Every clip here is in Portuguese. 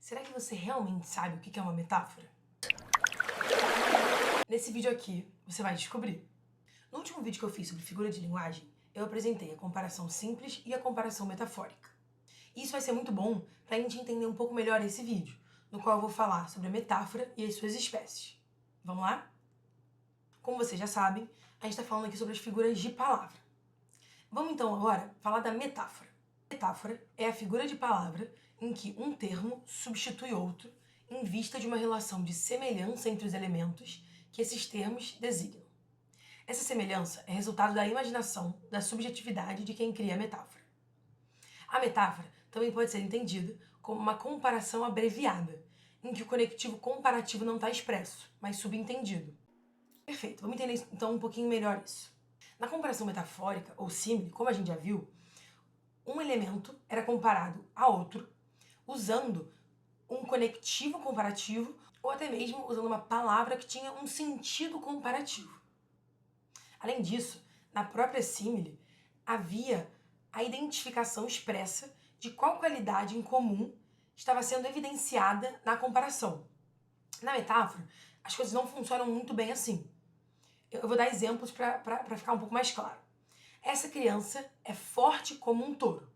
Será que você realmente sabe o que é uma metáfora? Nesse vídeo aqui, você vai descobrir. No último vídeo que eu fiz sobre figura de linguagem, eu apresentei a comparação simples e a comparação metafórica. E isso vai ser muito bom para a gente entender um pouco melhor esse vídeo, no qual eu vou falar sobre a metáfora e as suas espécies. Vamos lá? Como vocês já sabem, a gente está falando aqui sobre as figuras de palavra. Vamos então agora falar da metáfora. Metáfora é a figura de palavra em que um termo substitui outro em vista de uma relação de semelhança entre os elementos que esses termos designam. Essa semelhança é resultado da imaginação, da subjetividade de quem cria a metáfora. A metáfora também pode ser entendida como uma comparação abreviada, em que o conectivo comparativo não está expresso, mas subentendido. Perfeito, vamos entender então um pouquinho melhor isso. Na comparação metafórica, ou símile, como a gente já viu, um elemento era comparado a outro usando um conectivo comparativo ou até mesmo usando uma palavra que tinha um sentido comparativo. Além disso, na própria símile, havia a identificação expressa de qual qualidade em comum estava sendo evidenciada na comparação. Na metáfora, as coisas não funcionam muito bem assim. Eu vou dar exemplos para ficar um pouco mais claro. Essa criança é forte como um touro.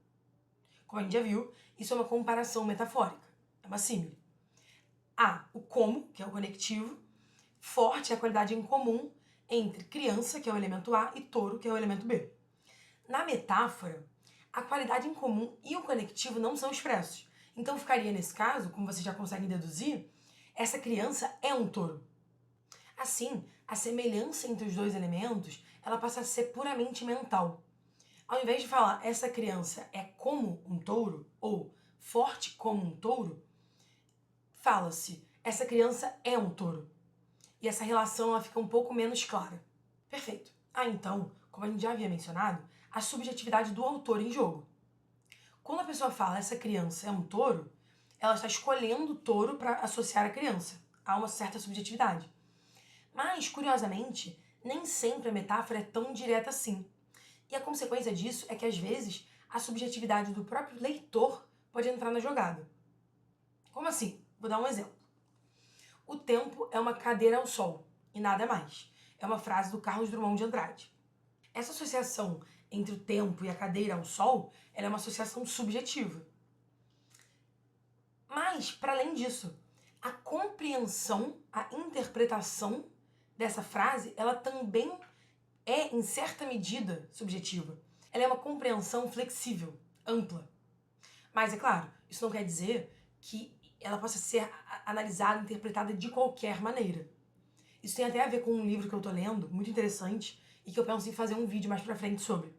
Como a gente já viu, isso é uma comparação metafórica, é uma símile. O como, que é o conectivo, forte é a qualidade em comum entre criança, que é o elemento A, e touro, que é o elemento B. Na metáfora, a qualidade em comum e o conectivo não são expressos. Então ficaria nesse caso, como vocês já conseguem deduzir, essa criança é um touro. Assim, a semelhança entre os dois elementos, ela passa a ser puramente mental. Ao invés de falar essa criança é como um touro ou forte como um touro, fala-se essa criança é um touro. E essa relação ela fica um pouco menos clara. Perfeito. Então, como a gente já havia mencionado, a subjetividade do autor em jogo. Quando a pessoa fala essa criança é um touro, ela está escolhendo o touro para associar a criança. Há uma certa subjetividade. Mas, curiosamente, nem sempre a metáfora é tão direta assim. E a consequência disso é que, às vezes, a subjetividade do próprio leitor pode entrar na jogada. Como assim? Vou dar um exemplo. O tempo é uma cadeira ao sol, e nada mais. É uma frase do Carlos Drummond de Andrade. Essa associação entre o tempo e a cadeira ao sol, ela é uma associação subjetiva. Mas, para além disso, a compreensão, a interpretação dessa frase, ela também é, em certa medida, subjetiva. Ela é uma compreensão flexível, ampla. Mas, é claro, isso não quer dizer que ela possa ser analisada, interpretada de qualquer maneira. Isso tem até a ver com um livro que eu tô lendo, muito interessante, e que eu penso em fazer um vídeo mais pra frente sobre.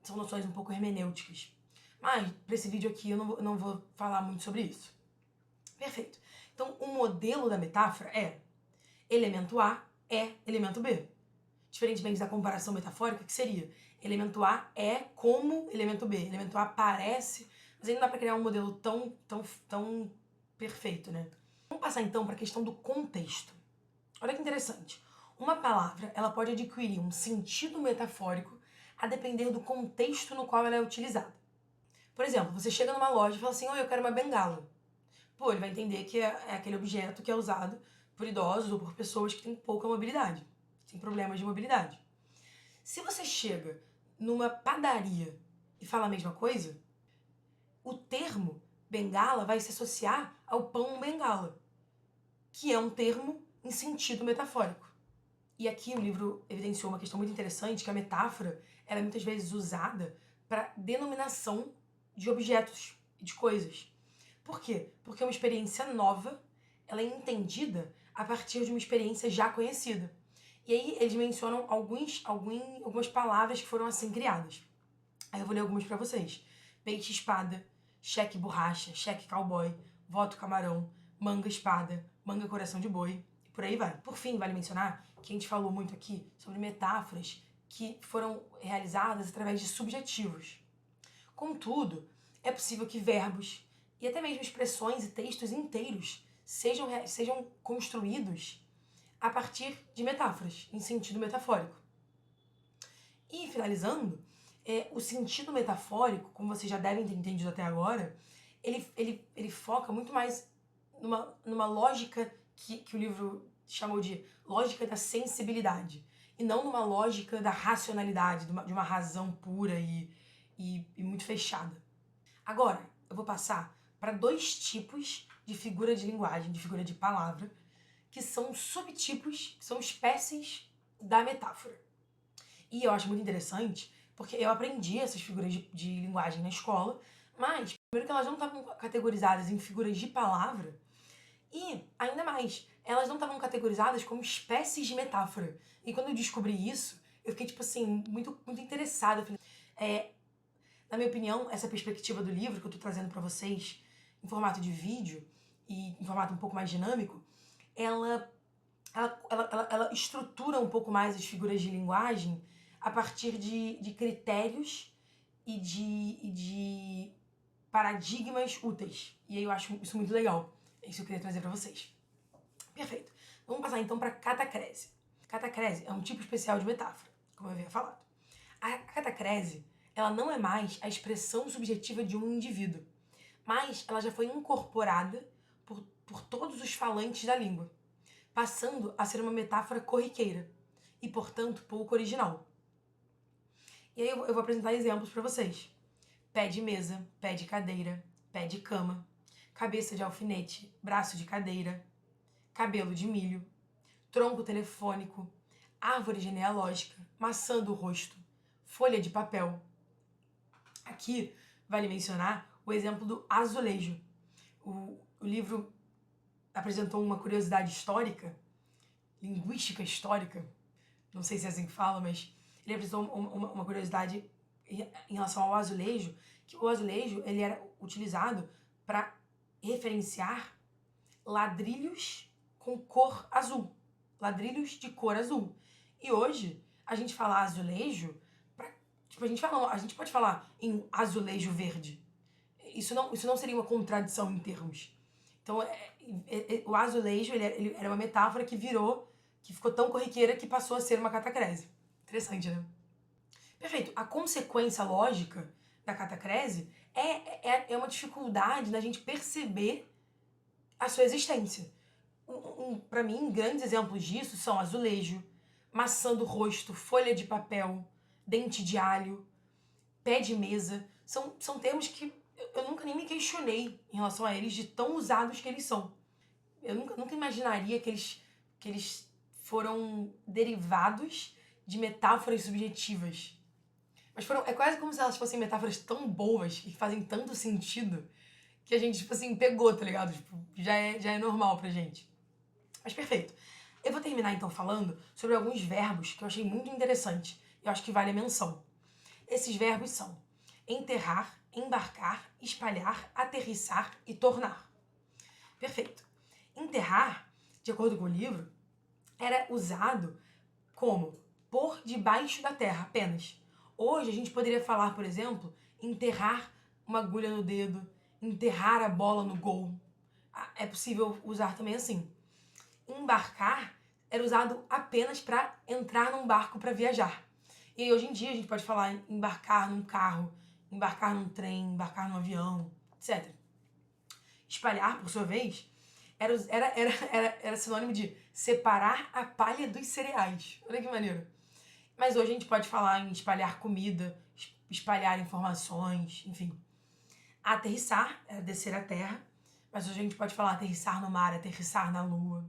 São noções um pouco hermenêuticas. Mas, pra esse vídeo aqui, eu não vou falar muito sobre isso. Perfeito. Então, o modelo da metáfora é elemento A é elemento B. Diferentemente da comparação metafórica, que seria elemento A é como elemento B. Elemento A parece, mas aí não dá pra criar um modelo tão perfeito, né? Vamos passar então para a questão do contexto. Olha que interessante. Uma palavra, ela pode adquirir um sentido metafórico a depender do contexto no qual ela é utilizada. Por exemplo, você chega numa loja e fala assim, oi, eu quero uma bengala. Pô, ele vai entender que é aquele objeto que é usado por idosos ou por pessoas que têm pouca mobilidade, que têm problemas de mobilidade. Se você chega numa padaria e fala a mesma coisa, o termo bengala vai se associar ao pão bengala, que é um termo em sentido metafórico. E aqui o livro evidenciou uma questão muito interessante, que a metáfora ela é muitas vezes usada para denominação de objetos e de coisas. Por quê? Porque uma experiência nova ela é entendida a partir de uma experiência já conhecida. E aí eles mencionam algumas palavras que foram assim criadas. Aí eu vou ler algumas para vocês. Peixe-espada, cheque borracha, cheque cowboy, voto camarão, manga espada, manga coração de boi, e por aí vai. Por fim, vale mencionar que a gente falou muito aqui sobre metáforas que foram realizadas através de subjetivos. Contudo, é possível que verbos e até mesmo expressões e textos inteiros sejam construídos a partir de metáforas, em sentido metafórico. E, finalizando, o sentido metafórico, como vocês já devem ter entendido até agora, ele foca muito mais numa lógica que o livro chamou de lógica da sensibilidade, e não numa lógica da racionalidade, de uma razão pura e muito fechada. Agora, eu vou passar para 2 tipos de figura de linguagem, de figura de palavra, que são subtipos, que são espécies da metáfora. E eu acho muito interessante, porque eu aprendi essas figuras de linguagem na escola, mas primeiro que elas não estavam categorizadas em figuras de palavra, e, ainda mais, elas não estavam categorizadas como espécies de metáfora. E quando eu descobri isso, eu fiquei, tipo assim, muito, muito interessada. Eu falei, na minha opinião, essa perspectiva do livro que eu tô trazendo pra vocês, em formato de vídeo e em formato um pouco mais dinâmico, ela estrutura um pouco mais as figuras de linguagem a partir de critérios e de paradigmas úteis. E aí eu acho isso muito legal. É isso que eu queria trazer pra vocês. Perfeito. Vamos passar então pra catacrese. Catacrese é um tipo especial de metáfora, como eu havia falado. A catacrese, ela não é mais a expressão subjetiva de um indivíduo, mas ela já foi incorporada por todos os falantes da língua, passando a ser uma metáfora corriqueira e, portanto, pouco original. E aí eu vou apresentar exemplos para vocês. Pé de mesa, pé de cadeira, pé de cama, cabeça de alfinete, braço de cadeira, cabelo de milho, tronco telefônico, árvore genealógica, maçã do rosto, folha de papel. Aqui vale mencionar o exemplo do azulejo. O livro apresentou uma curiosidade histórica, linguística histórica, não sei se é assim que fala, mas ele apresentou uma curiosidade em relação ao azulejo, que o azulejo ele era utilizado para referenciar ladrilhos com cor azul, ladrilhos de cor azul. E hoje a gente fala azulejo, tipo, a gente pode falar em azulejo verde. Isso não seria uma contradição em termos. Então, o azulejo ele era uma metáfora que ficou tão corriqueira que passou a ser uma catacrese. Interessante, né? Perfeito. A consequência lógica da catacrese é uma dificuldade na gente perceber a sua existência. Para mim, grandes exemplos disso são azulejo, maçã do rosto, folha de papel, dente de alho, pé de mesa. São termos que eu nunca nem me questionei em relação a eles, de tão usados que eles são. Eu nunca imaginaria que eles foram derivados de metáforas subjetivas. Mas é quase como se elas fossem metáforas tão boas e que fazem tanto sentido que a gente, tipo assim, pegou, tá ligado? Tipo, já é normal pra gente. Mas perfeito. Eu vou terminar então falando sobre alguns verbos que eu achei muito interessante e eu acho que vale a menção. Esses verbos são enterrar, embarcar, espalhar, aterrissar e tornar. Perfeito. Enterrar, de acordo com o livro, era usado como pôr debaixo da terra apenas. Hoje a gente poderia falar, por exemplo, enterrar uma agulha no dedo, enterrar a bola no gol. É possível usar também assim. Embarcar era usado apenas para entrar num barco para viajar. E aí, hoje em dia a gente pode falar em embarcar num carro, embarcar num trem, embarcar num avião, etc. Espalhar, por sua vez, era sinônimo de separar a palha dos cereais. Olha que maneiro. Mas hoje a gente pode falar em espalhar comida, espalhar informações, enfim. Aterrissar era descer a terra, mas hoje a gente pode falar aterrissar no mar, aterrissar na lua.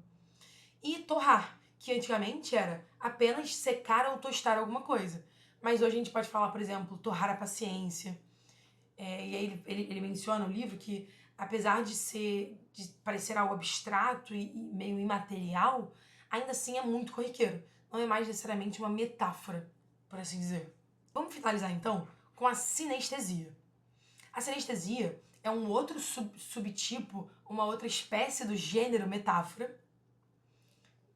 E torrar, que antigamente era apenas secar ou tostar alguma coisa. Mas hoje a gente pode falar, por exemplo, torrar a paciência. E aí ele menciona no livro que, apesar de parecer algo abstrato e meio imaterial, ainda assim é muito corriqueiro. Não é mais necessariamente uma metáfora, por assim dizer. Vamos finalizar então com a sinestesia. A sinestesia é um outro subtipo, uma outra espécie do gênero metáfora.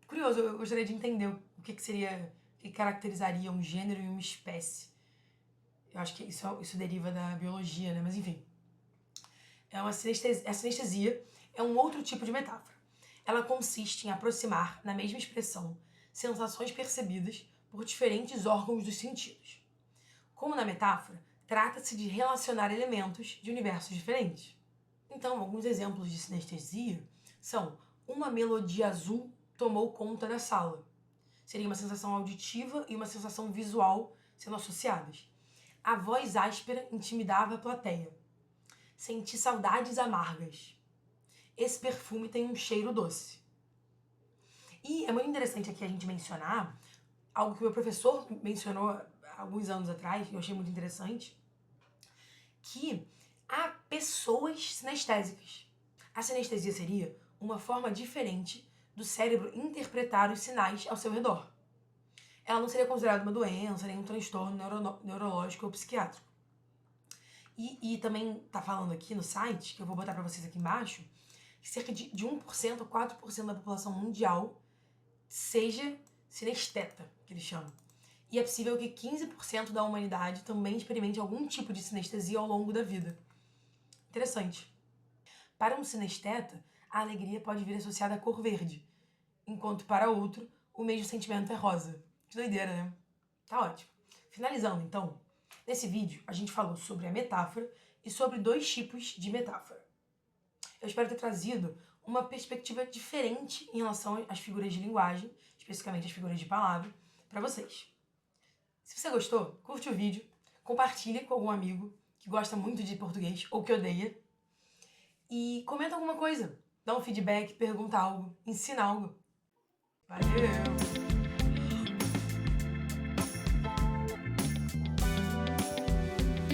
Curioso, eu gostaria de entender o que seria, o que caracterizaria um gênero e uma espécie. Eu acho que isso deriva da biologia, né? Mas enfim. A sinestesia é um outro tipo de metáfora. Ela consiste em aproximar, na mesma expressão, sensações percebidas por diferentes órgãos dos sentidos. Como na metáfora, trata-se de relacionar elementos de universos diferentes. Então, alguns exemplos de sinestesia são: uma melodia azul tomou conta da sala. Seria uma sensação auditiva e uma sensação visual sendo associadas. A voz áspera intimidava a plateia. Senti saudades amargas. Esse perfume tem um cheiro doce. E é muito interessante aqui a gente mencionar algo que o meu professor mencionou há alguns anos atrás, e eu achei muito interessante, que há pessoas sinestésicas. A sinestesia seria uma forma diferente do cérebro interpretar os sinais ao seu redor. Ela não seria considerada uma doença, nem um transtorno neurológico ou psiquiátrico. E também tá falando aqui no site, que eu vou botar pra vocês aqui embaixo, que cerca de 1% a 4% da população mundial seja sinesteta, que eles chamam. E é possível que 15% da humanidade também experimente algum tipo de sinestesia ao longo da vida. Interessante. Para um sinesteta, a alegria pode vir associada à cor verde, enquanto para outro, o mesmo sentimento é rosa. Que doideira, né? Tá ótimo. Finalizando, então, nesse vídeo a gente falou sobre a metáfora e sobre 2 tipos de metáfora. Eu espero ter trazido uma perspectiva diferente em relação às figuras de linguagem, especificamente as figuras de palavra, para vocês. Se você gostou, curte o vídeo, compartilhe com algum amigo que gosta muito de português ou que odeia e comenta alguma coisa. Dá um feedback, pergunta algo, ensina algo. Valeu!